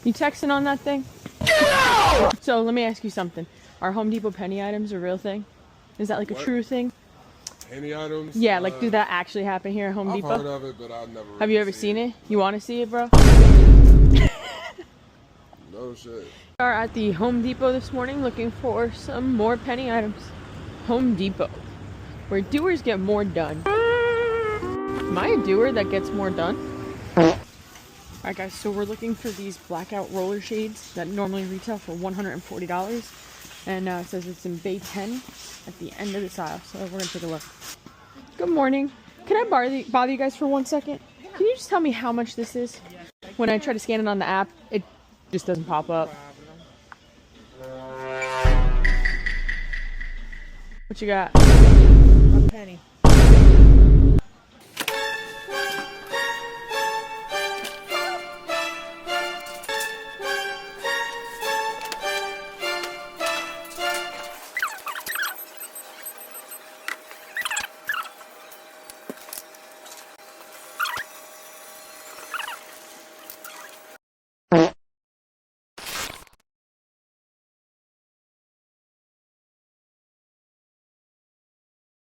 You texting on that thing? No! So let me ask you something. Are Home Depot penny items a real thing? Is that like a true thing? Penny items? Yeah, like do that actually happen here at Home Depot? I've heard of it, but I've never really Have you ever seen it? You want to see it, bro? No shit. We are at the Home Depot this morning looking for some more penny items. Home Depot, where doers get more done. Am I a doer that gets more done? Alright guys, so we're looking for these blackout roller shades that normally retail for $140. And it says it's in Bay 10 at the end of this aisle, so we're gonna take a look. Good morning. Can I bother you guys for 1 second? Can you just tell me how much this is? When I try to scan it on the app, it just doesn't pop up. What you got? A penny.